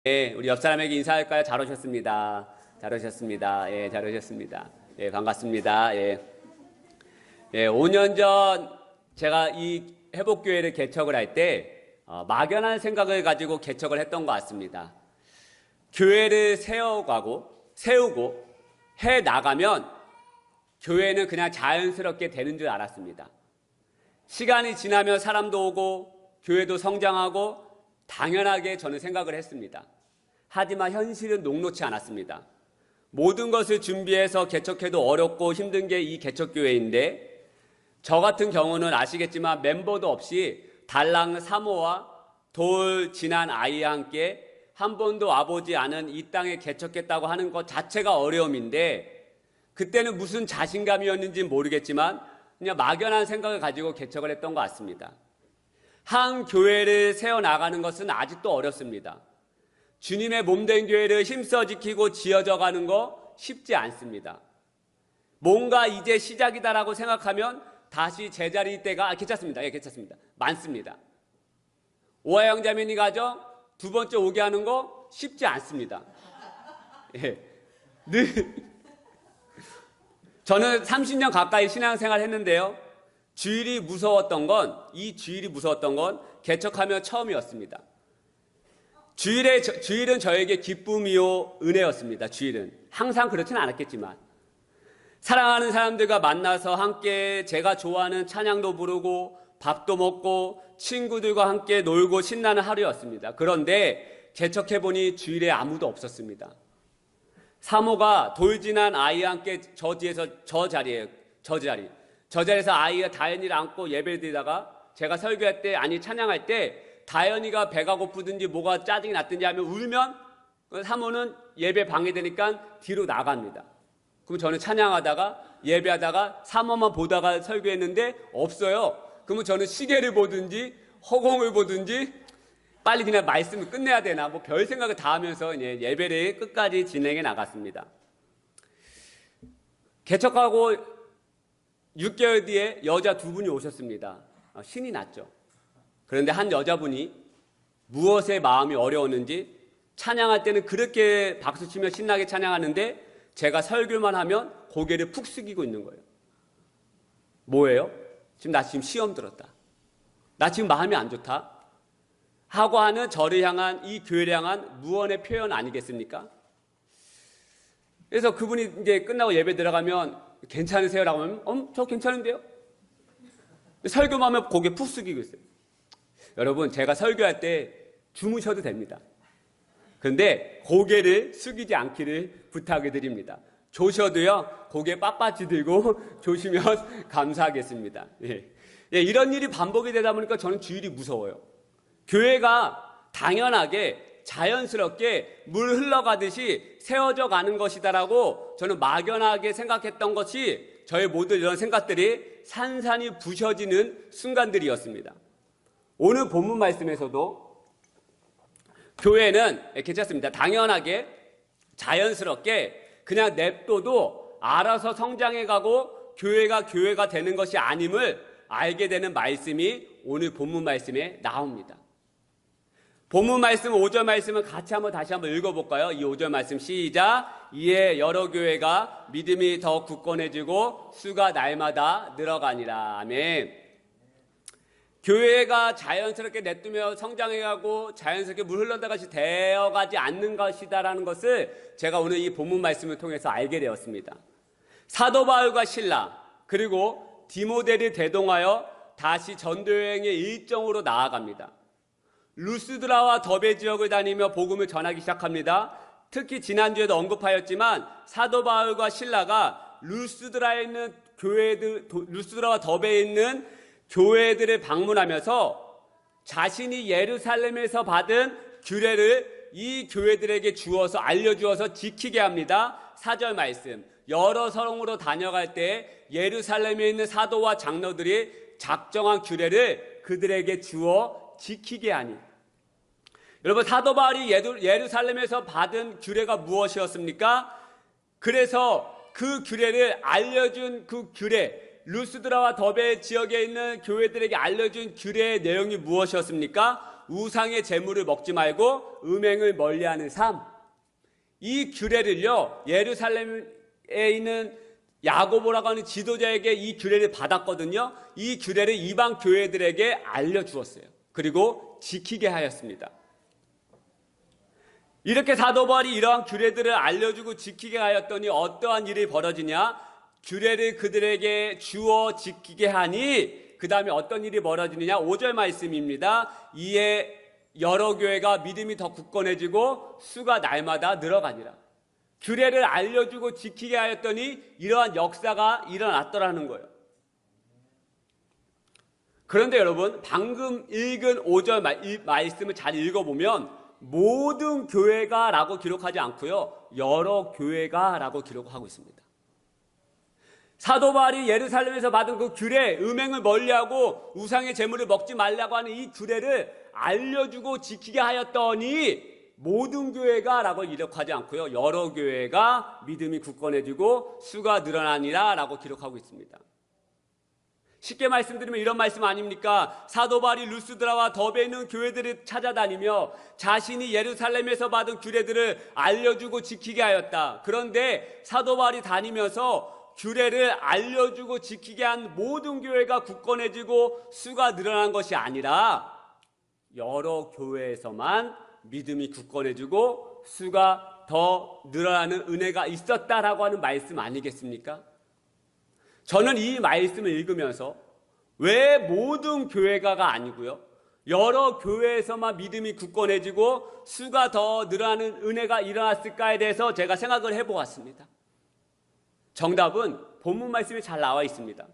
예, 우리 옆 사람에게 인사할까요? 잘 오셨습니다. 잘 오셨습니다. 예, 잘 오셨습니다. 예, 반갑습니다. 예. 예, 5년 전 제가 이 회복교회를 개척을 할 때 막연한 생각을 가지고 개척을 했던 것 같습니다. 교회를 세우고 해 나가면 교회는 그냥 자연스럽게 되는 줄 알았습니다. 시간이 지나면 사람도 오고 교회도 성장하고 당연하게 저는 생각을 했습니다. 하지만 현실은 녹록치 않았습니다. 모든 것을 준비해서 개척해도 어렵고 힘든 게 이 개척교회인데, 저 같은 경우는 아시겠지만 멤버도 없이 달랑 사모와 돌 지난 아이와 함께 한 번도 와보지 않은 이 땅에 개척했다고 하는 것 자체가 어려움인데, 그때는 무슨 자신감이었는지 모르겠지만 그냥 막연한 생각을 가지고 개척을 했던 것 같습니다. 한 교회를 세워나가는 것은 아직도 어렵습니다. 주님의 몸된 교회를 힘써 지키고 지어져 가는 거 쉽지 않습니다. 뭔가 이제 시작이다라고 생각하면 다시 제자리 때가 괜찮습니다. 예, 괜찮습니다. 많습니다. 오하영 자매님 가정 두 번째 오게 하는 거 쉽지 않습니다. 예, 저는 30년 가까이 신앙생활 했는데요. 주일이 무서웠던 건 개척하며 처음이었습니다. 주일은 저에게 기쁨이요 은혜였습니다. 주일은 항상 그렇지는 않았겠지만 사랑하는 사람들과 만나서 함께 제가 좋아하는 찬양도 부르고 밥도 먹고 친구들과 함께 놀고 신나는 하루였습니다. 그런데 개척해보니 주일에 아무도 없었습니다. 사모가 돌 지난 아이와 함께 저 자리에서 아이가 다현이를 안고 예배를 드리다가 제가 설교할 때 찬양할 때 다현이가 배가 고프든지 뭐가 짜증이 났든지 하면 울면 사모는 예배 방해되니까 뒤로 나갑니다. 그럼 저는 찬양하다가 예배하다가 사모만 보다가 설교했는데 없어요. 그러면 저는 시계를 보든지 허공을 보든지 빨리 그냥 말씀을 끝내야 되나 뭐 별 생각을 다 하면서 예배를 끝까지 진행해 나갔습니다. 개척하고 6개월 뒤에 여자 두 분이 오셨습니다. 신이 났죠. 그런데 한 여자분이 무엇에 마음이 어려웠는지 찬양할 때는 그렇게 박수치며 신나게 찬양하는데 제가 설교만 하면 고개를 푹 숙이고 있는 거예요. 뭐예요? 나 지금 시험 들었다. 나 지금 마음이 안 좋다. 하고 하는 저를 향한 이 교회를 향한 무언의 표현 아니겠습니까? 그래서 그분이 이제 끝나고 예배 들어가면 괜찮으세요? 라고 하면 저 괜찮은데요? 설교만 하면 고개 푹 숙이고 있어요. 여러분, 제가 설교할 때 주무셔도 됩니다. 그런데 고개를 숙이지 않기를 부탁해 드립니다. 조셔도요, 고개 빳빳이 들고 조시면 감사하겠습니다. 예, 이런 일이 반복이 되다 보니까 저는 주일이 무서워요. 교회가 당연하게 자연스럽게 물 흘러가듯이 세워져 가는 것이다라고 저는 막연하게 생각했던 것이 저의 모든 이런 생각들이 산산이 부셔지는 순간들이었습니다. 오늘 본문 말씀에서도 교회는 괜찮습니다. 당연하게 자연스럽게 그냥 냅둬도 알아서 성장해가고 교회가 되는 것이 아님을 알게 되는 말씀이 오늘 본문 말씀에 나옵니다. 본문 말씀 5절 말씀을 같이 다시 한번 읽어볼까요? 이 5절 말씀 시작. 이에 여러 교회가 믿음이 더 굳건해지고 수가 날마다 늘어가니라. 아멘. 교회가 자연스럽게 냅두며 성장해가고 자연스럽게 물 흘러다같이 되어가지 않는 것이다라는 것을 제가 오늘 이 본문 말씀을 통해서 알게 되었습니다. 사도 바울과 실라 그리고 디모데를 대동하여 다시 전도여행의 일정으로 나아갑니다. 루스드라와 더베 지역을 다니며 복음을 전하기 시작합니다. 특히 지난주에도 언급하였지만 사도 바울과 실라가 루스드라와 더베에 있는 교회들을 방문하면서 자신이 예루살렘에서 받은 규례를 이 교회들에게 알려주어서 지키게 합니다. 4절 말씀. 여러 성으로 다녀갈 때 예루살렘에 있는 사도와 장로들이 작정한 규례를 그들에게 주어 지키게 하니. 여러분, 사도 바울이 예루살렘에서 받은 규례가 무엇이었습니까? 그래서 그 규례를 알려준 루스드라와 더베 지역에 있는 교회들에게 알려준 규례의 내용이 무엇이었습니까? 우상의 재물을 먹지 말고 음행을 멀리하는 삶. 이 규례를요, 예루살렘에 있는 야고보라고 하는 지도자에게 이 규례를 받았거든요. 이 규례를 이방 교회들에게 알려주었어요. 그리고 지키게 하였습니다. 이렇게 사도 바울이 이러한 규례들을 알려주고 지키게 하였더니 어떠한 일이 벌어지냐? 규례를 그들에게 주어 지키게 하니 그 다음에 어떤 일이 벌어지느냐? 5절 말씀입니다. 이에 여러 교회가 믿음이 더 굳건해지고 수가 날마다 늘어가니라. 규례를 알려주고 지키게 하였더니 이러한 역사가 일어났더라는 거예요. 그런데 여러분, 방금 읽은 5절 말씀을 잘 읽어보면 모든 교회가 라고 기록하지 않고요, 여러 교회가 라고 기록하고 있습니다. 사도 바울이 예루살렘에서 받은 그 규례, 음행을 멀리하고 우상의 재물을 먹지 말라고 하는 이 규례를 알려주고 지키게 하였더니 모든 교회가 라고 기록하지 않고요, 여러 교회가 믿음이 굳건해지고 수가 늘어나니라 라고 기록하고 있습니다. 쉽게 말씀드리면 이런 말씀 아닙니까? 사도 바울이 루스드라와 더베에 있는 교회들을 찾아다니며 자신이 예루살렘에서 받은 규례들을 알려주고 지키게 하였다. 그런데 사도 바울이 다니면서 규례를 알려주고 지키게 한 모든 교회가 굳건해지고 수가 늘어난 것이 아니라 여러 교회에서만 믿음이 굳건해지고 수가 더 늘어나는 은혜가 있었다라고 하는 말씀 아니겠습니까? 저는 이 말씀을 읽으면서 왜 모든 교회가가 아니고요, 여러 교회에서만 믿음이 굳건해지고 수가 더 늘어나는 은혜가 일어났을까에 대해서 제가 생각을 해보았습니다. 정답은 본문 말씀에 잘 나와 있습니다.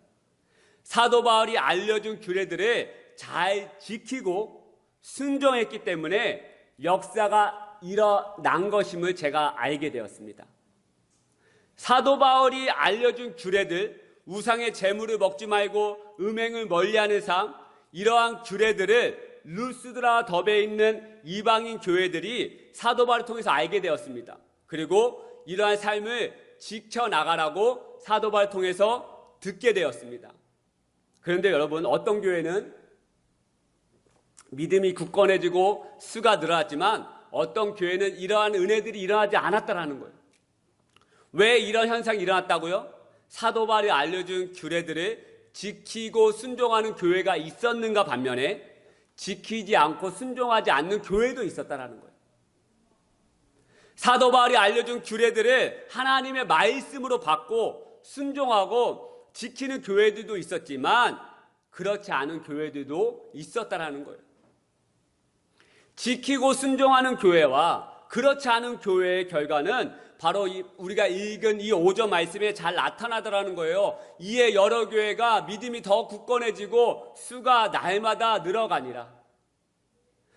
사도 바울이 알려준 규례들을 잘 지키고 순종했기 때문에 역사가 일어난 것임을 제가 알게 되었습니다. 사도 바울이 알려준 규례들, 우상의 재물을 먹지 말고 음행을 멀리하는 삶, 이러한 규례들을 루스드라와 더베에 있는 이방인 교회들이 사도 바울을 통해서 알게 되었습니다. 그리고 이러한 삶을 지켜나가라고 사도 바울을 통해서 듣게 되었습니다. 그런데 여러분, 어떤 교회는 믿음이 굳건해지고 수가 늘어났지만 어떤 교회는 이러한 은혜들이 일어나지 않았다라는 거예요. 왜 이런 현상이 일어났다고요? 사도 바울이 알려준 규례들을 지키고 순종하는 교회가 있었는가 반면에 지키지 않고 순종하지 않는 교회도 있었다라는 거예요. 사도 바울이 알려준 규례들을 하나님의 말씀으로 받고 순종하고 지키는 교회들도 있었지만 그렇지 않은 교회들도 있었다라는 거예요. 지키고 순종하는 교회와 그렇지 않은 교회의 결과는 바로 우리가 읽은 이 5절 말씀에 잘 나타나더라는 거예요. 이에 여러 교회가 믿음이 더 굳건해지고 수가 날마다 늘어가니라.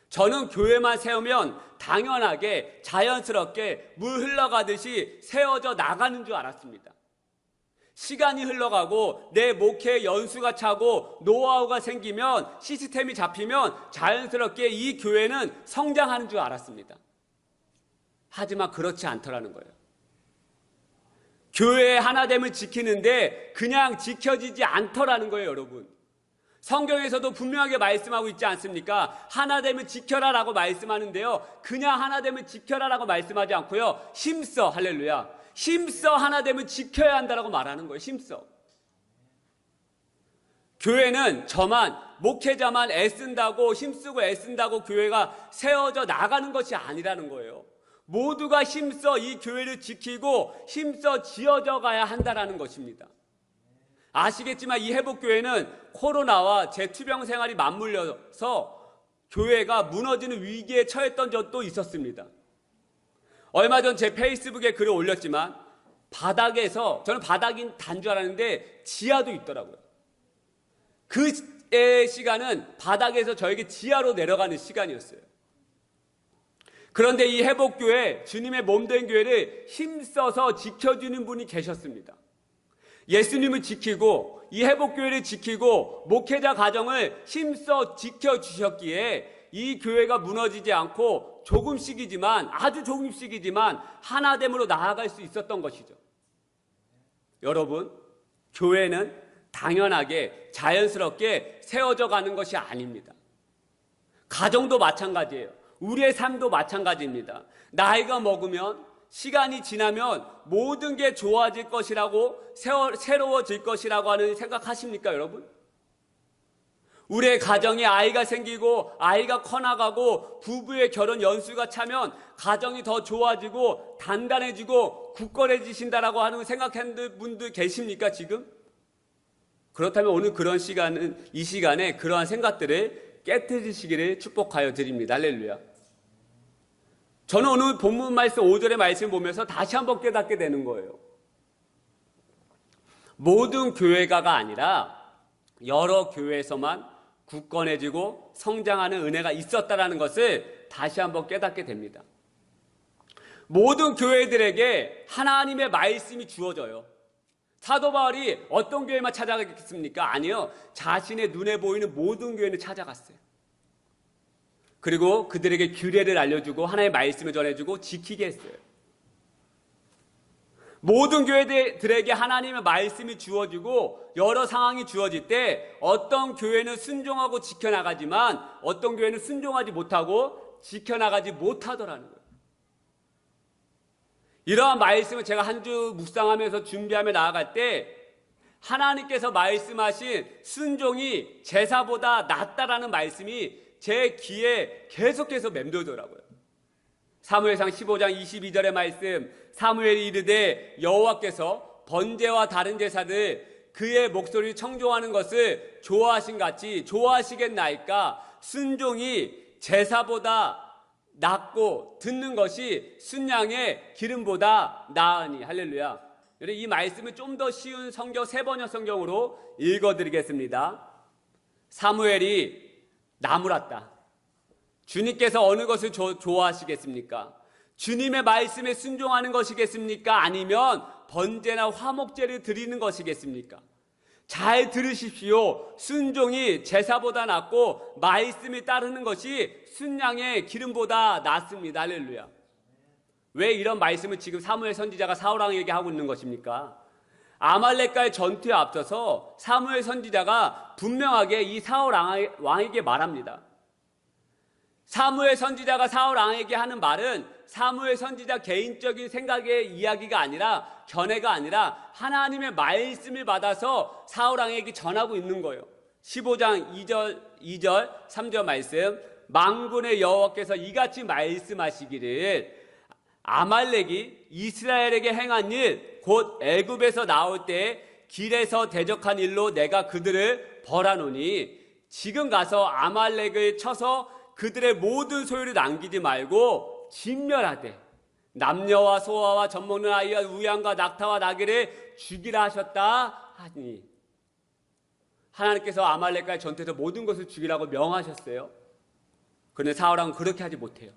저는 교회만 세우면 당연하게 자연스럽게 물 흘러가듯이 세워져 나가는 줄 알았습니다. 시간이 흘러가고 내 목회의 연수가 차고 노하우가 생기면 시스템이 잡히면 자연스럽게 이 교회는 성장하는 줄 알았습니다. 하지만 그렇지 않더라는 거예요. 교회의 하나됨을 지키는데 그냥 지켜지지 않더라는 거예요, 여러분. 성경에서도 분명하게 말씀하고 있지 않습니까? 하나됨을 지켜라라고 말씀하는데요, 그냥 하나됨을 지켜라라고 말씀하지 않고요, 힘써, 할렐루야, 힘써 하나됨을 지켜야 한다라고 말하는 거예요. 힘써. 교회는 저만, 목회자만 애쓴다고, 힘쓰고 애쓴다고 교회가 세워져 나가는 것이 아니라는 거예요. 모두가 힘써 이 교회를 지키고 힘써 지어져 가야 한다라는 것입니다. 아시겠지만 이 회복교회는 코로나와 재투병 생활이 맞물려서 교회가 무너지는 위기에 처했던 적도 있었습니다. 얼마 전 제 페이스북에 글을 올렸지만 바닥에서, 저는 바닥인 단 줄 알았는데 지하도 있더라고요. 그 시간은 바닥에서 저에게 지하로 내려가는 시간이었어요. 그런데 이 회복교회, 주님의 몸된 교회를 힘써서 지켜주는 분이 계셨습니다. 예수님을 지키고 이 회복교회를 지키고 목회자 가정을 힘써 지켜주셨기에 이 교회가 무너지지 않고 조금씩이지만, 아주 조금씩이지만 하나됨으로 나아갈 수 있었던 것이죠. 여러분, 교회는 당연하게 자연스럽게 세워져 가는 것이 아닙니다. 가정도 마찬가지예요. 우리의 삶도 마찬가지입니다. 나이가 먹으면, 시간이 지나면 모든 게 좋아질 것이라고, 새로워질 것이라고 하는 생각하십니까, 여러분? 우리의 가정에 아이가 생기고 아이가 커나가고 부부의 결혼 연수가 차면 가정이 더 좋아지고 단단해지고 굳건해지신다라고 하는 생각하는 분들 계십니까, 지금? 그렇다면 오늘 이 시간에 그러한 생각들을 깨트리시기를 축복하여 드립니다. 할렐루야. 저는 오늘 본문 말씀 5절의 말씀을 보면서 다시 한번 깨닫게 되는 거예요. 모든 교회가가 아니라 여러 교회에서만 굳건해지고 성장하는 은혜가 있었다라는 것을 다시 한번 깨닫게 됩니다. 모든 교회들에게 하나님의 말씀이 주어져요. 사도 바울이 어떤 교회만 찾아가겠습니까? 아니요. 자신의 눈에 보이는 모든 교회는 찾아갔어요. 그리고 그들에게 규례를 알려주고 하나님의 말씀을 전해주고 지키게 했어요. 모든 교회들에게 하나님의 말씀이 주어지고 여러 상황이 주어질 때 어떤 교회는 순종하고 지켜나가지만 어떤 교회는 순종하지 못하고 지켜나가지 못하더라는 거예요. 이러한 말씀을 제가 한 주 묵상하면서 준비하며 나아갈 때 하나님께서 말씀하신 순종이 제사보다 낫다라는 말씀이 제 귀에 계속해서 맴돌더라고요. 사무엘상 15장 22절의 말씀, 사무엘이 이르되 여호와께서 번제와 다른 제사들 그의 목소리를 청종하는 것을 좋아하신 같이 좋아하시겠나이까. 순종이 제사보다 낫고 듣는 것이 순양의 기름보다 나으니. 할렐루야. 이 말씀을 좀 더 쉬운 성경 세번역 성경으로 읽어드리겠습니다. 사무엘이 나무랐다. 주님께서 어느 것을 좋아하시겠습니까? 주님의 말씀에 순종하는 것이겠습니까? 아니면 번제나 화목제를 드리는 것이겠습니까? 잘 들으십시오. 순종이 제사보다 낫고 말씀을 따르는 것이 순양의 기름보다 낫습니다. 할렐루야. 왜 이런 말씀을 지금 사무엘 선지자가 사울 왕에게 하고 있는 것입니까? 아말렉과의 전투에 앞서서 사무엘 선지자가 분명하게 이 사울 왕에게 말합니다. 사무엘 선지자가 사울 왕에게 하는 말은 사무엘 선지자 개인적인 생각의 이야기가 아니라 견해가 아니라 하나님의 말씀을 받아서 사울 왕에게 전하고 있는 거예요. 15장 2절 3절 말씀, 만군의 여호와께서 이같이 말씀하시기를 아말렉이 이스라엘에게 행한 일 곧 애굽에서 나올 때 길에서 대적한 일로 내가 그들을 벌하노니 지금 가서 아말렉을 쳐서 그들의 모든 소유를 남기지 말고 진멸하되 남녀와 소아와 젖먹는 아이와 우양과 낙타와 나귀를 죽이라 하셨다 하니. 하나님께서 아말렉과의 전투에서 모든 것을 죽이라고 명하셨어요. 그런데 사울왕은 그렇게 하지 못해요.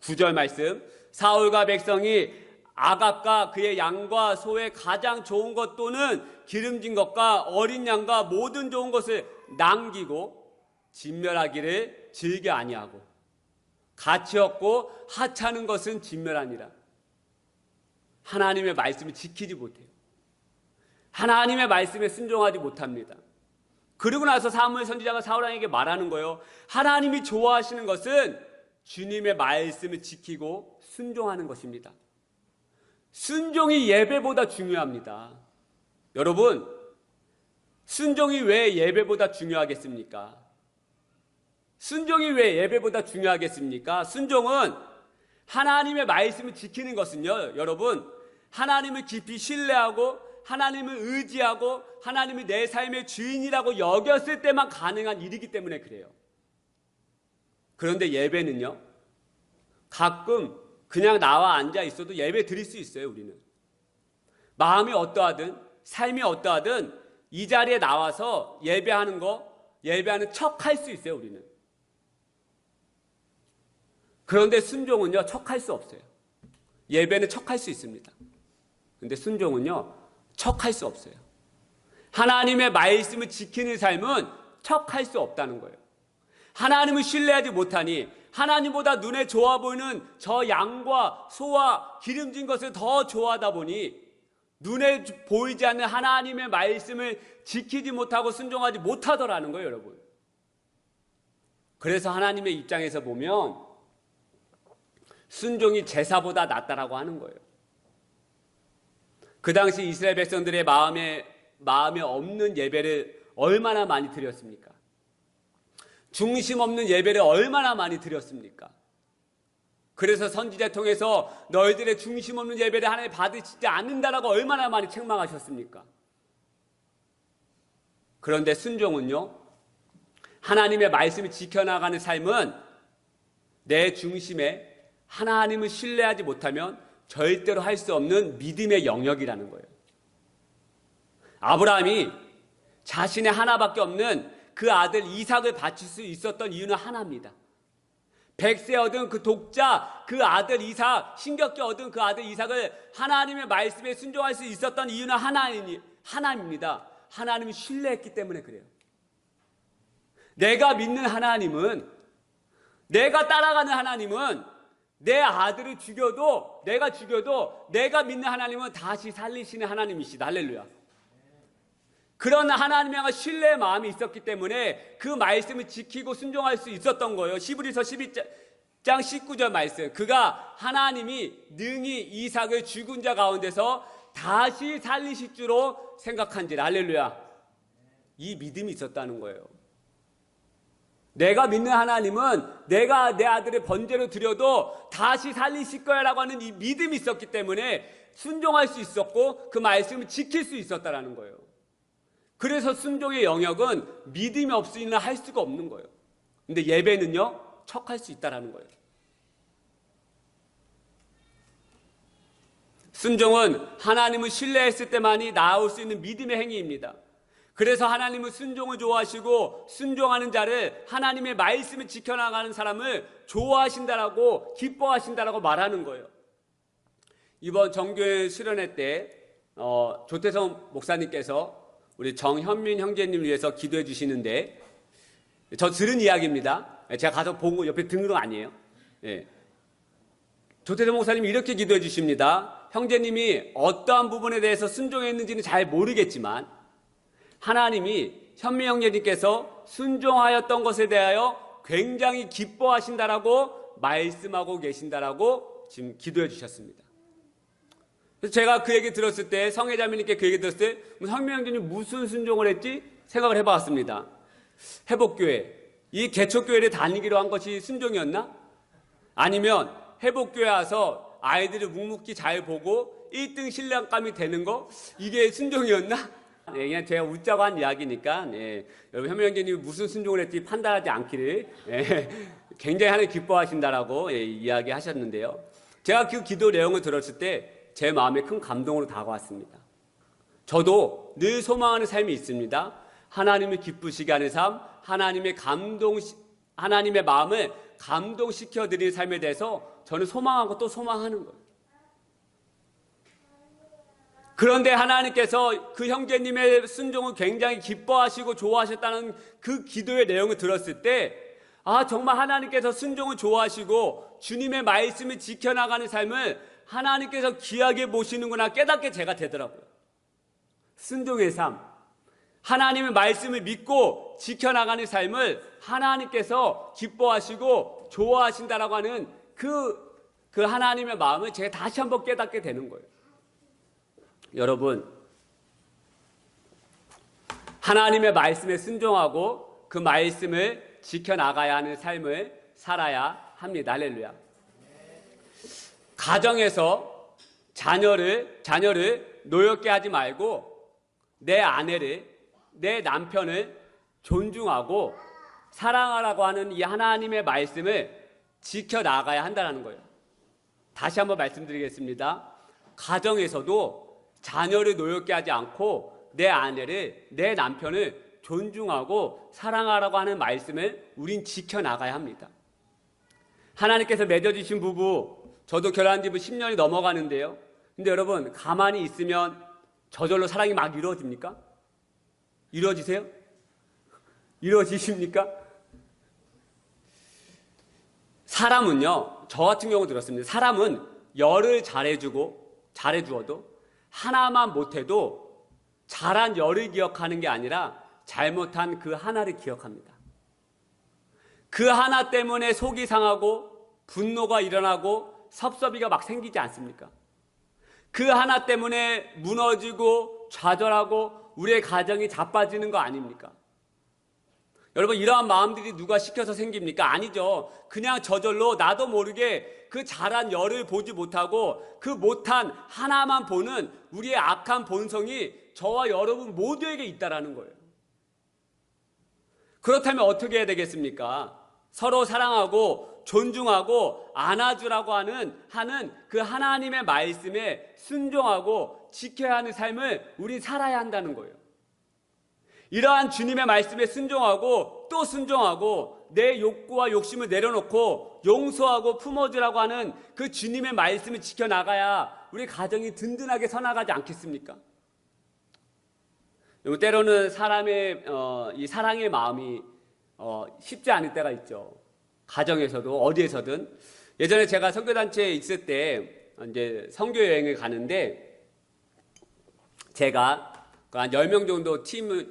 9절 말씀, 사울과 백성이 아갑과 그의 양과 소의 가장 좋은 것 또는 기름진 것과 어린 양과 모든 좋은 것을 남기고 진멸하기를 즐겨 아니하고 가치 없고 하찮은 것은 진멸하니라. 하나님의 말씀을 지키지 못해요. 하나님의 말씀에 순종하지 못합니다. 그리고 나서 사무엘 선지자가 사울 왕에게 말하는 거예요. 하나님이 좋아하시는 것은 주님의 말씀을 지키고 순종하는 것입니다. 순종이 예배보다 중요합니다. 여러분, 순종이 왜 예배보다 중요하겠습니까? 순종이 왜 예배보다 중요하겠습니까? 순종은 하나님의 말씀을 지키는 것은요, 여러분, 하나님을 깊이 신뢰하고 하나님을 의지하고 하나님이 내 삶의 주인이라고 여겼을 때만 가능한 일이기 때문에 그래요. 그런데 예배는요, 가끔 그냥 나와 앉아 있어도 예배 드릴 수 있어요. 우리는 마음이 어떠하든 삶이 어떠하든 이 자리에 나와서 예배하는 척 할 수 있어요. 우리는. 그런데 순종은요, 척할 수 없어요. 예배는 척할 수 있습니다. 그런데 순종은요, 척할 수 없어요. 하나님의 말씀을 지키는 삶은 척할 수 없다는 거예요. 하나님을 신뢰하지 못하니 하나님보다 눈에 좋아 보이는 저 양과 소와 기름진 것을 더 좋아하다 보니 눈에 보이지 않는 하나님의 말씀을 지키지 못하고 순종하지 못하더라는 거예요, 여러분. 그래서 하나님의 입장에서 보면 순종이 제사보다 낫다라고 하는 거예요. 그 당시 이스라엘 백성들의 마음에 없는 예배를 얼마나 많이 드렸습니까? 중심 없는 예배를 얼마나 많이 드렸습니까? 그래서 선지자 통해서 너희들의 중심 없는 예배를 하나님 받으시지 않는다라고 얼마나 많이 책망하셨습니까? 그런데 순종은요, 하나님의 말씀을 지켜나가는 삶은 내 중심에 하나님을 신뢰하지 못하면 절대로 할 수 없는 믿음의 영역이라는 거예요. 아브라함이 자신의 하나밖에 없는 그 아들 이삭을 바칠 수 있었던 이유는 하나입니다. 백세 얻은 그 독자, 그 아들 이삭, 신격게 얻은 그 아들 이삭을 하나님의 말씀에 순종할 수 있었던 이유는 하나님입니다. 하나님을 신뢰했기 때문에 그래요. 내가 믿는 하나님은, 내가 따라가는 하나님은 내 아들을 죽여도, 내가 믿는 하나님은 다시 살리시는 하나님이시다. 할렐루야. 그런 하나님에 대한 신뢰의 마음이 있었기 때문에 그 말씀을 지키고 순종할 수 있었던 거예요. 히브리서 12장 19절 말씀. 그가 하나님이 능히 이삭을 죽은 자 가운데서 다시 살리실 줄로 생각한지라. 할렐루야. 이 믿음이 있었다는 거예요. 내가 믿는 하나님은 내가 내 아들을 번제로 드려도 다시 살리실 거야 라고 하는 이 믿음이 있었기 때문에 순종할 수 있었고 그 말씀을 지킬 수 있었다는 거예요. 그래서 순종의 영역은 믿음이 없으면 할 수가 없는 거예요. 근데 예배는요, 척할 수 있다는 거예요. 순종은 하나님을 신뢰했을 때만이 나올 수 있는 믿음의 행위입니다. 그래서 하나님은 순종을 좋아하시고 순종하는 자를, 하나님의 말씀을 지켜나가는 사람을 좋아하신다라고, 기뻐하신다라고 말하는 거예요. 이번 정교회 수련회 때 조태성 목사님께서 우리 정현민 형제님 위해서 기도해 주시는데, 저 들은 이야기입니다. 제가 가서 본 거 옆에 등으로 아니에요. 예. 조태성 목사님이 이렇게 기도해 주십니다. 형제님이 어떠한 부분에 대해서 순종했는지는 잘 모르겠지만 하나님이 현민 형제님께서 순종하였던 것에 대하여 굉장히 기뻐하신다라고 말씀하고 계신다라고 지금 기도해 주셨습니다. 그래서 제가 그 얘기 들었을 때, 성회자매님께 그 얘기 들었을 때 현민 형제님 무슨 순종을 했지? 생각을 해봤습니다. 회복교회, 이 개척교회를 다니기로 한 것이 순종이었나? 아니면 회복교회 와서 아이들을 묵묵히 잘 보고 1등 신랑감이 되는 거, 이게 순종이었나? 네, 그냥 제가 웃자고 한 이야기니까, 여러분 현민 형제님이 무슨 순종을 했지 판단하지 않기를 굉장히 하나님 기뻐하신다라고 이야기하셨는데요. 제가 그 기도 내용을 들었을 때 제 마음에 큰 감동으로 다가왔습니다. 저도 늘 소망하는 삶이 있습니다. 하나님을 기쁘시게 하는 삶, 하나님의 마음을 감동시켜 드리는 삶에 대해서 저는 소망하고 또 소망하는 거예요. 그런데 하나님께서 그 형제님의 순종을 굉장히 기뻐하시고 좋아하셨다는 그 기도의 내용을 들었을 때, 정말 하나님께서 순종을 좋아하시고 주님의 말씀을 지켜나가는 삶을 하나님께서 귀하게 보시는구나 깨닫게 제가 되더라고요. 순종의 삶, 하나님의 말씀을 믿고 지켜나가는 삶을 하나님께서 기뻐하시고 좋아하신다라고 하는 그 하나님의 마음을 제가 다시 한번 깨닫게 되는 거예요. 여러분, 하나님의 말씀에 순종하고 그 말씀을 지켜나가야 하는 삶을 살아야 합니다. 할렐루야. 가정에서 자녀를 노엽게 하지 말고 내 아내를, 내 남편을 존중하고 사랑하라고 하는 이 하나님의 말씀을 지켜나가야 한다는 거예요. 다시 한번 말씀드리겠습니다. 가정에서도 자녀를 노엽게 하지 않고 내 아내를, 내 남편을 존중하고 사랑하라고 하는 말씀을 우린 지켜나가야 합니다. 하나님께서 맺어주신 부부, 저도 결혼한 지 10년이 넘어가는데요. 근데 여러분, 가만히 있으면 저절로 사랑이 막 이루어집니까? 이루어지세요? 이루어지십니까? 사람은요, 저 같은 경우 들었습니다. 사람은 열을 잘해주어도 하나만 못해도 잘한 열을 기억하는 게 아니라 잘못한 그 하나를 기억합니다. 그 하나 때문에 속이 상하고 분노가 일어나고 섭섭이가 막 생기지 않습니까? 그 하나 때문에 무너지고 좌절하고 우리의 가정이 자빠지는 거 아닙니까? 여러분, 이러한 마음들이 누가 시켜서 생깁니까? 아니죠. 그냥 저절로 나도 모르게 그 자란 열을 보지 못하고 그 못한 하나만 보는 우리의 악한 본성이 저와 여러분 모두에게 있다라는 거예요. 그렇다면 어떻게 해야 되겠습니까? 서로 사랑하고 존중하고 안아주라고 하는 그 하나님의 말씀에 순종하고 지켜야 하는 삶을 우리 살아야 한다는 거예요. 이러한 주님의 말씀에 순종하고 또 순종하고 내 욕구와 욕심을 내려놓고 용서하고 품어주라고 하는 그 주님의 말씀을 지켜나가야 우리 가정이 든든하게 서나가지 않겠습니까? 때로는 사람의 이 사랑의 마음이 쉽지 않을 때가 있죠. 가정에서도 어디에서든. 예전에 제가 선교단체에 있을 때 이제 선교 여행을 가는데 제가 한 10명 정도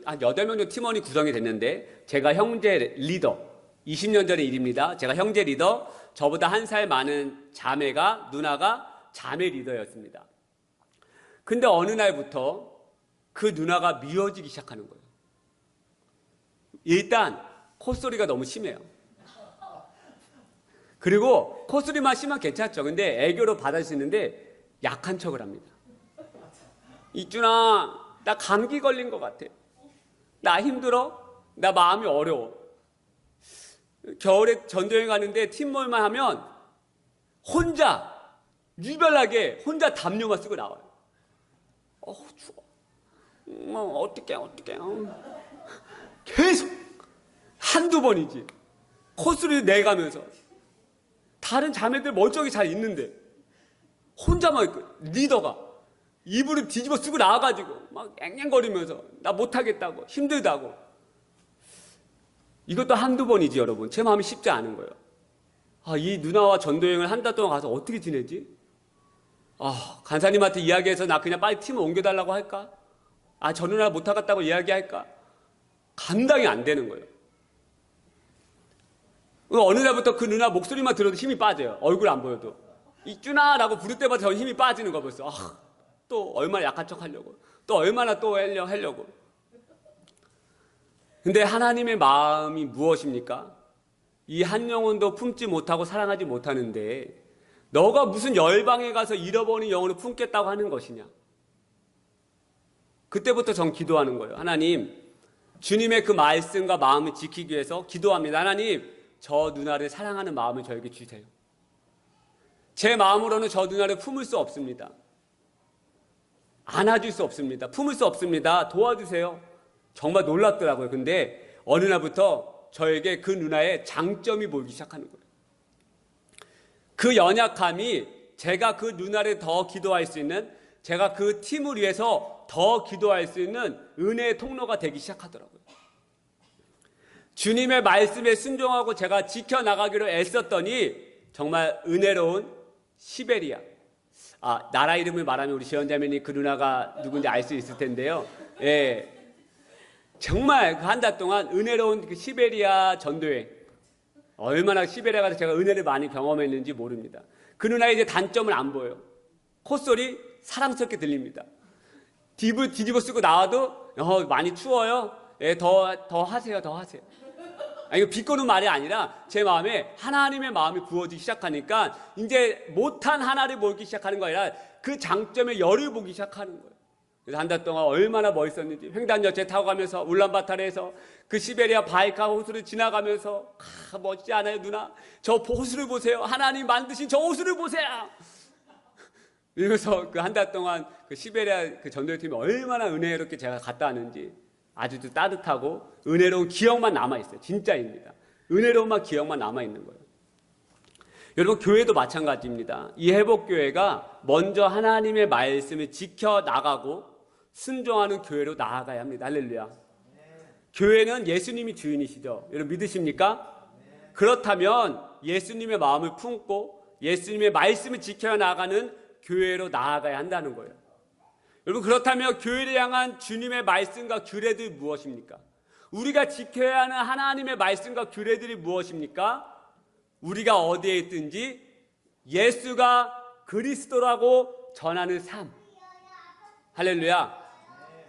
한 8명 정도 팀원이 구성이 됐는데 제가 형제 리더, 20년 전의 일입니다. 제가 형제 리더, 저보다 한 살 많은 누나가 자매 리더였습니다. 근데 어느 날부터 그 누나가 미워지기 시작하는 거예요. 일단 콧소리가 너무 심해요. 그리고 콧소리만 심하면 괜찮죠. 근데 애교로 받아주시는데 약한 척을 합니다. 이준아, 나 감기 걸린 것 같아. 나 힘들어. 나 마음이 어려워. 겨울에 전도여행 가는데 팀모임만 하면 혼자 유별나게 혼자 담요만 쓰고 나와요. 추워. 어떡해. 계속 한두 번이지. 콧소리를 내가면서. 다른 자매들 멀쩡히 잘 있는데 혼자만 리더가 이불을 뒤집어 쓰고 나와가지고 막 앵앵거리면서 나 못하겠다고 힘들다고. 이것도 한두 번이지 여러분. 제 마음이 쉽지 않은 거예요. 이 누나와 전도여행을 한 달 동안 가서 어떻게 지내지? 간사님한테 이야기해서 나 그냥 빨리 팀을 옮겨달라고 할까? 저 누나 못하겠다고 이야기할까? 감당이 안 되는 거예요. 어느 날부터 그 누나 목소리만 들어도 힘이 빠져요. 얼굴 안 보여도. 이준아라고 부를 때마다 저는 힘이 빠지는 거 벌써. 또 얼마나 약한 척 하려고. 또 얼마나 또 하려고. 근데 하나님의 마음이 무엇입니까? 이 한 영혼도 품지 못하고 사랑하지 못하는데 너가 무슨 열방에 가서 잃어버린 영혼을 품겠다고 하는 것이냐. 그때부터 전 기도하는 거예요. 하나님, 주님의 그 말씀과 마음을 지키기 위해서 기도합니다. 하나님, 저 누나를 사랑하는 마음을 저에게 주세요. 제 마음으로는 저 누나를 품을 수 없습니다. 안아줄 수 없습니다. 품을 수 없습니다. 도와주세요. 정말 놀랍더라고요. 근데 어느 날부터 저에게 그 누나의 장점이 보이기 시작하는 거예요. 그 연약함이 제가 그 누나를 더 기도할 수 있는, 제가 그 팀을 위해서 더 기도할 수 있는 은혜의 통로가 되기 시작하더라고요. 주님의 말씀에 순종하고 제가 지켜나가기로 애썼더니 정말 은혜로운 시베리아. 나라 이름을 말하면 우리 지원자매님 그 누나가 누군지 알 수 있을 텐데요. 예. 정말 그 한 달 동안 은혜로운 그 시베리아 전도회. 얼마나 시베리아 가서 제가 은혜를 많이 경험했는지 모릅니다. 그 누나의 이제 단점을 안 보여요. 콧소리 사랑스럽게 들립니다. 딥을 뒤집어 쓰고 나와도 많이 추워요. 예, 더 하세요. 이거 비꼬는 말이 아니라 제 마음에 하나님의 마음이 부어지기 시작하니까 이제 못한 하나를 보기 시작하는 거 아니라 그 장점의 열을 보기 시작하는 거예요. 그래서 한 달 동안 얼마나 멋있었는지 횡단열차 타고 가면서 울란바타르에서 그 시베리아 바이카 호수를 지나가면서 멋지지 않아요 누나? 저 호수를 보세요. 하나님 만드신 저 호수를 보세요. 이러면서 그 한 달 동안 그 시베리아 그 전도팀이 얼마나 은혜롭게 제가 갔다 왔는지 아주 따뜻하고 은혜로운 기억만 남아있어요. 진짜입니다. 은혜로운 기억만 남아있는 거예요. 여러분, 교회도 마찬가지입니다. 이 회복교회가 먼저 하나님의 말씀을 지켜나가고 순종하는 교회로 나아가야 합니다. 할렐루야. 교회는 예수님이 주인이시죠. 여러분 믿으십니까? 그렇다면 예수님의 마음을 품고 예수님의 말씀을 지켜나가는 교회로 나아가야 한다는 거예요. 여러분, 그렇다면 교회를 향한 주님의 말씀과 규례들 무엇입니까? 우리가 지켜야 하는 하나님의 말씀과 규례들이 무엇입니까? 우리가 어디에 있든지 예수가 그리스도라고 전하는 삶. 할렐루야.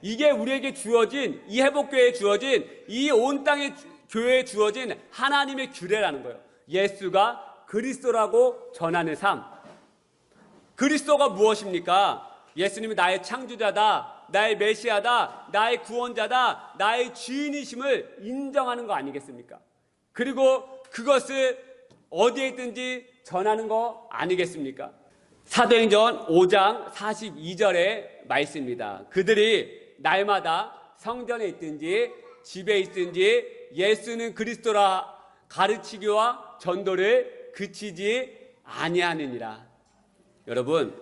이게 우리에게 주어진, 이 회복교회에 주어진, 이 온 땅의 교회에 주어진 하나님의 규례라는 거예요. 예수가 그리스도라고 전하는 삶. 그리스도가 무엇입니까? 예수님이 나의 창조자다, 나의 메시아다, 나의 구원자다, 나의 주인이심을 인정하는 거 아니겠습니까? 그리고 그것을 어디에 있든지 전하는 거 아니겠습니까? 사도행전 5장 42절의 말씀입니다. 그들이 날마다 성전에 있든지 집에 있든지 예수는 그리스도라 가르치기와 전도를 그치지 아니하느니라. 여러분,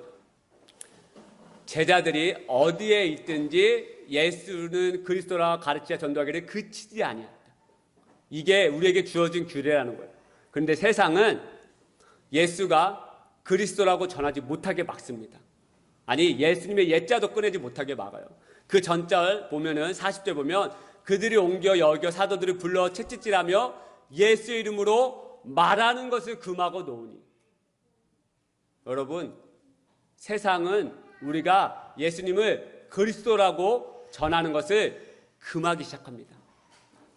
제자들이 어디에 있든지 예수는 그리스도라 가르치자 전도하기를 그치지 아니한다. 이게 우리에게 주어진 규례라는 거예요. 그런데 세상은 예수가 그리스도라고 전하지 못하게 막습니다. 아니, 예수님의 옛자도 꺼내지 못하게 막아요. 그 전절 보면은 40절 보면 그들이 옮겨 여겨 사도들을 불러 채찍질하며 예수의 이름으로 말하는 것을 금하고 놓으니. 여러분, 세상은 우리가 예수님을 그리스도라고 전하는 것을 금하기 시작합니다.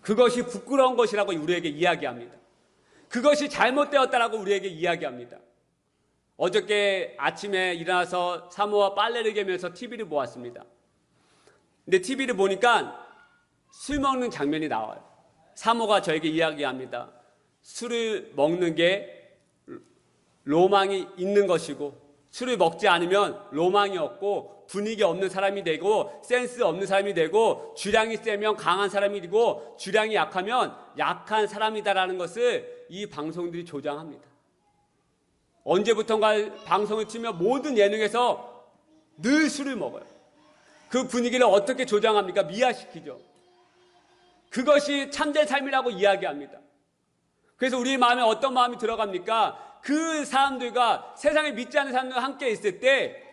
그것이 부끄러운 것이라고 우리에게 이야기합니다. 그것이 잘못되었다라고 우리에게 이야기합니다. 어저께 아침에 일어나서 사모와 빨래를 개면서 TV를 보았습니다. 근데 TV를 보니까 술 먹는 장면이 나와요. 사모가 저에게 이야기합니다. 술을 먹는 게 로망이 있는 것이고, 술을 먹지 않으면 로망이 없고 분위기 없는 사람이 되고 센스 없는 사람이 되고, 주량이 세면 강한 사람이 되고 주량이 약하면 약한 사람이다라는 것을 이 방송들이 조장합니다. 언제부턴가 방송을 치면 모든 예능에서 늘 술을 먹어요. 그 분위기를 어떻게 조장합니까? 미화시키죠. 그것이 참된 삶이라고 이야기합니다. 그래서 우리 마음에 어떤 마음이 들어갑니까? 그 사람들과 세상에 믿지 않는 사람들과 함께 있을 때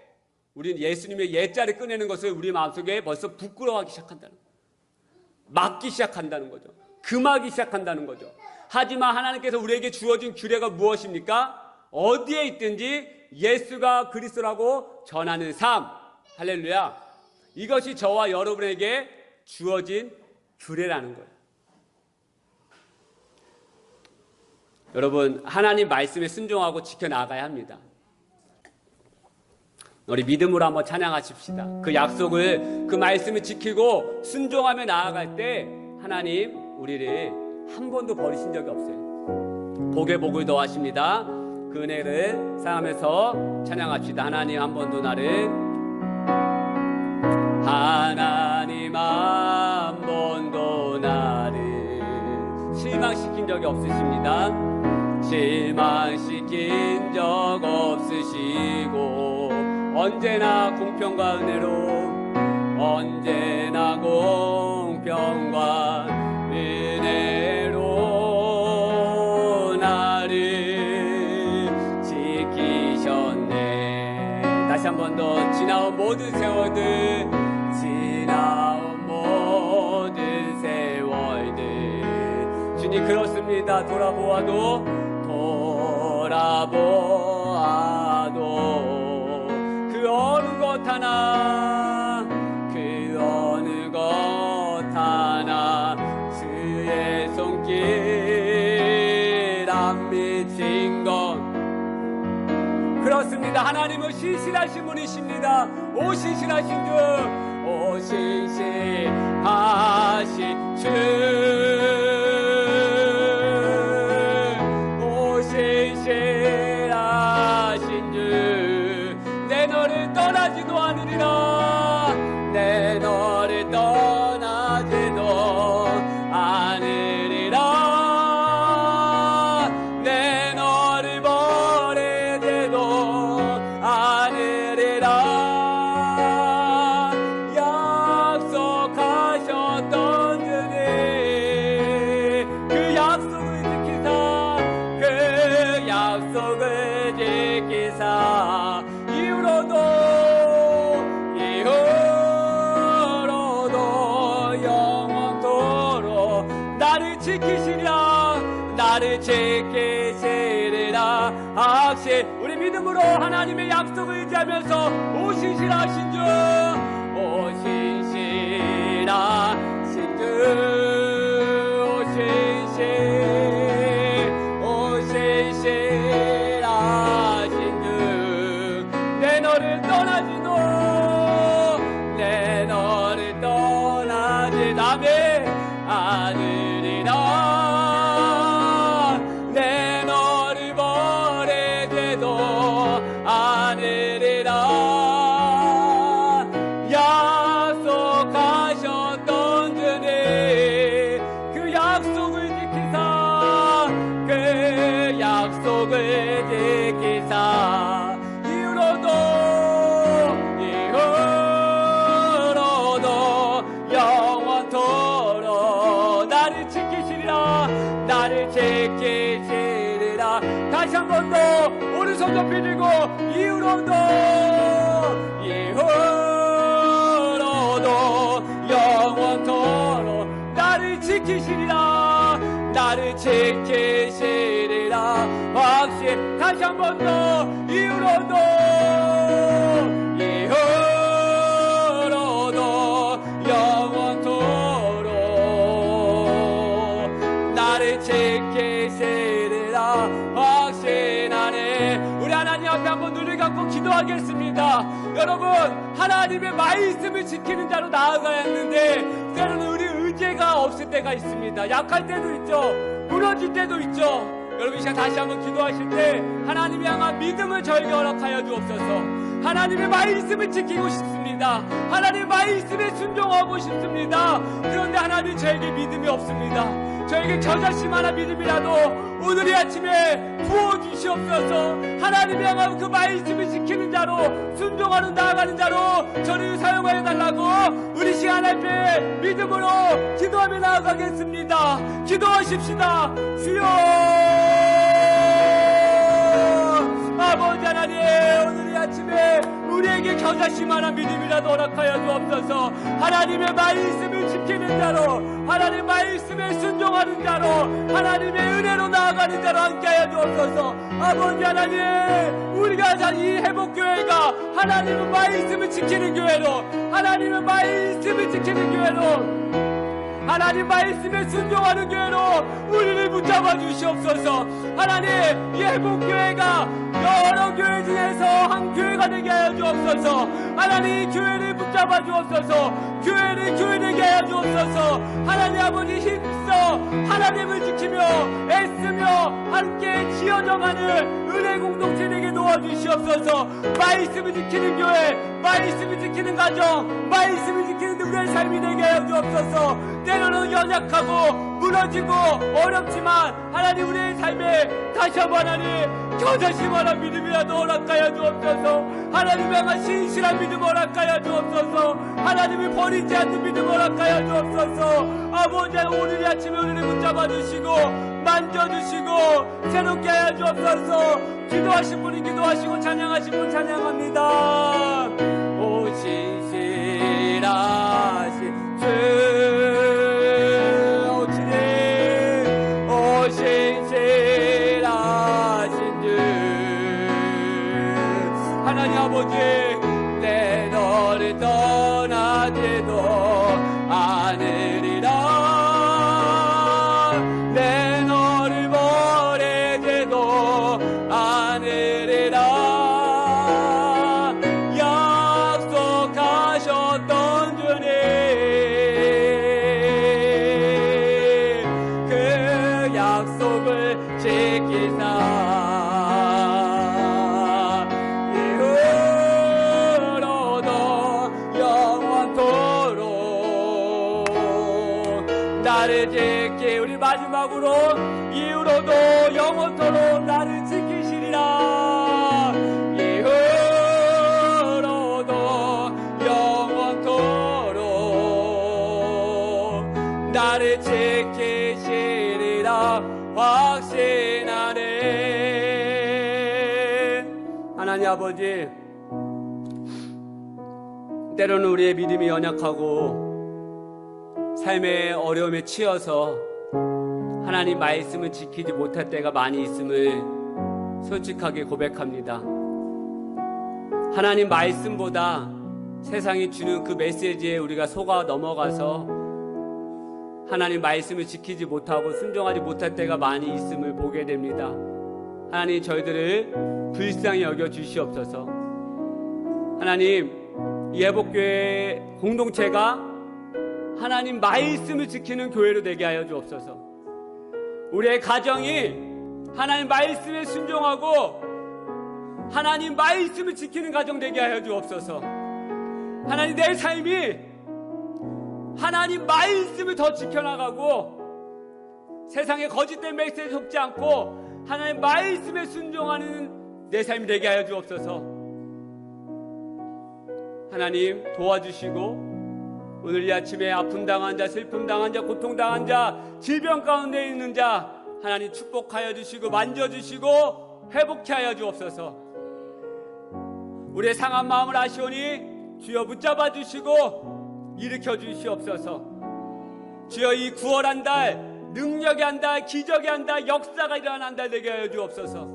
우리는 예수님의 옛자를 꺼내는 것을 우리 마음속에 벌써 부끄러워하기 시작한다는 거예요. 막기 시작한다는 거죠. 금하기 시작한다는 거죠. 하지만 하나님께서 우리에게 주어진 규례가 무엇입니까? 어디에 있든지 예수가 그리스도라고 전하는 삶. 할렐루야. 이것이 저와 여러분에게 주어진 규례라는 거예요. 여러분, 하나님 말씀에 순종하고 지켜나가야 합니다. 우리 믿음으로 한번 찬양하십시다. 그 약속을, 그 말씀을 지키고 순종하며 나아갈 때 하나님 우리를 한 번도 버리신 적이 없어요. 복에 복을 더하십니다. 그 은혜를 사랑하면서 찬양합시다. 하나님 한 번도 나를, 하나님 한 번도 나를 실망시킨 적이 없으십니다. 실망시킨 적 없으시고 언제나 공평과 은혜로, 언제나 공평과 은혜로 나를 지키셨네. 다시 한 번 더. 지나온 모든 세월들, 지나온 모든 세월들, 주님 그렇습니다. 돌아보아도 그 어느 것 하나, 그 어느 것 하나 주의 손길 안 미친 것. 그렇습니다. 하나님은 신실하신 분이십니다. 오 신실하신 주, 오 신실하신 주, 오 신실하신 주, 내 너를 떠나지도 않으리라, 내 너를 떠나지도 않으리라, 내 너를 버리지도 않으리라. 약속하셨던 주님, 그 약속을 지키사, 그 약속을 지키사 이후로도 영원토록 나를 지키시리라. 확신 우리 믿음으로 하나님의 약속을 의지하면서 오신실하신 주 오신실하신 주 오신실하신 주 내 너를 떠나지도 내 너를 떠나지 남의 않으리라. 내 너를 버리지도 않으리라. 약속하셨던 주님 그 약속을 지키사 그 약속을 지키사 이후로도 영원토록 나를 지키시리라. 나를 지키시리라. 다시 한 번 더 오른손 높이 들고 이후로도 영원토록 나를 지키시리라. 나를 지키시리라. 확신 다시 한 번 더 이후로도 영원토록 나를 지키시리라. 확신하네. 우리 하나님 앞에 한번 눈을 감고 기도하겠습니다. 여러분 하나님의 말씀을 지키는 자로 나아가야 하는데 때로는 우리 의지가 없을 때가 있습니다. 약할 때도 있죠. 무너질 때도 있죠. 여러분 이 시간 다시 한번 기도하실 때 하나님이 향한 믿음을 저에게 허락하여 주옵소서. 하나님의 말씀을 지키고 싶습니다. 하나님의 말씀에 순종하고 싶습니다. 그런데 하나님 저에게 믿음이 없습니다. 저에게 저 자신 하나 믿음이라도 오늘 이 아침에 부어주시옵소서. 하나님이 향한 그 말씀을 지키는 자로 순종하는 나아가는 자로 저를 사용하여 달라고 우리 시간 앞에 믿음으로 기도하며 나아가겠습니다. 기도하십시다. 주여 아버지 하나님 오늘 이 아침에 우리에게 겨자씨만한 믿음이라도 허락하여 주옵소서. 하나님의 말씀을 지키는 자로 하나님의 말씀에 순종하는 자로 하나님의 은혜로 나아가는 자로 함께하여 주옵소서. 아버지 하나님 우리가 이 회복교회가 하나님의 말씀을 지키는 교회로 하나님의 말씀을 지키는 교회로 하나님 말씀에 순종하는 교회로 우리를 붙잡아 주시옵소서. 하나님 이 회복교회가 여러 교회 중에서 한 교회가 되게 하여 주옵소서. 하나님 이 교회를 붙잡아 주옵소서. 교회를 교회되게 하여 주옵소서. 하나님 아버지 힘써 하나님을 지키며 애쓰며 함께 지어져가는 은혜 공동체 되게 도와주시옵소서. 말씀을 지키는 교회 말씀을 지키는 가정 말씀을 지키는 우리의 삶이 되게 하여 주옵소서. 때로는 연약하고 무너지고 어렵지만 하나님 우리의 삶에 다시 한번 하나님 겨자씨만한 믿음이라도 허락하여 주옵소서. 하나님 향한 신실한 믿음 허락하여 주옵소서. 하나님이 버리지 않는 믿음 허락하여 주옵소서. 아버지 오늘 이 아침에 우리를 붙잡아 주시고 만져주시고 새롭게 하여 주옵소서. 기도하신 분이 기도하시고 찬양하신 분 찬양합니다. 오 신실하신 주 하나님 아버지 내 너를 떠나지도 않으리라. 내 너를 버리지도 않으리라. 약속하셨던 주님 그 약속을 지키사 나를 지키 우리 마지막으로 이후로도 영원토록 나를 지키시리라. 이후로도 영원토록 나를 지키시리라. 확신하네. 하나님 아버지 때로는 우리의 믿음이 연약하고 삶의 어려움에 치여서 하나님 말씀을 지키지 못할 때가 많이 있음을 솔직하게 고백합니다. 하나님 말씀보다 세상이 주는 그 메시지에 우리가 속아 넘어가서 하나님 말씀을 지키지 못하고 순종하지 못할 때가 많이 있음을 보게 됩니다. 하나님 저희들을 불쌍히 여겨 주시옵소서. 하나님 이 회복교회 공동체가 하나님 말씀을 지키는 교회로 되게 하여 주옵소서. 우리의 가정이 하나님 말씀에 순종하고 하나님 말씀을 지키는 가정 되게 하여 주옵소서. 하나님 내 삶이 하나님 말씀을 더 지켜나가고 세상의 거짓된 메시지에 속지 않고 하나님 말씀에 순종하는 내 삶이 되게 하여 주옵소서. 하나님 도와주시고 오늘 이 아침에 아픔 당한 자, 슬픔 당한 자, 고통 당한 자, 질병 가운데 있는 자 하나님 축복하여 주시고 만져주시고 회복케 하여 주옵소서. 우리의 상한 마음을 아시오니 주여 붙잡아 주시고 일으켜 주시옵소서. 주여 이 9월 한 달 능력의 한 달, 기적의 한 달, 역사가 일어나는 한 달 되게 하여 주옵소서.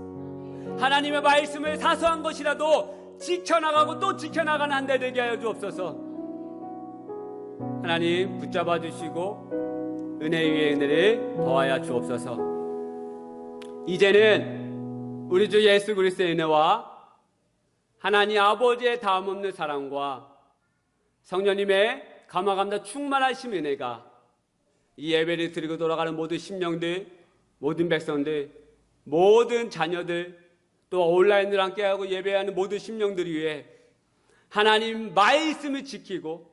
하나님의 말씀을 사소한 것이라도 지켜나가고 또 지켜나가는 한 달 되게 하여 주옵소서. 하나님 붙잡아 주시고 은혜 위에 은혜를 더하여 주옵소서. 이제는 우리 주 예수 그리스도의 은혜와 하나님 아버지의 다함없는 사랑과 성령님의 감화감사 충만하신 은혜가 이 예배를 드리고 돌아가는 모든 심령들, 모든 백성들, 모든 자녀들, 또 온라인으로 함께하고 예배하는 모든 심령들 위해 하나님 말씀을 지키고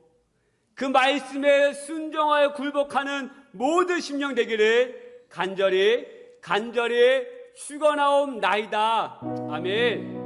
그 말씀에 순종하여 굴복하는 모든 심령 되기를 간절히 축원하옵나이다. 아멘.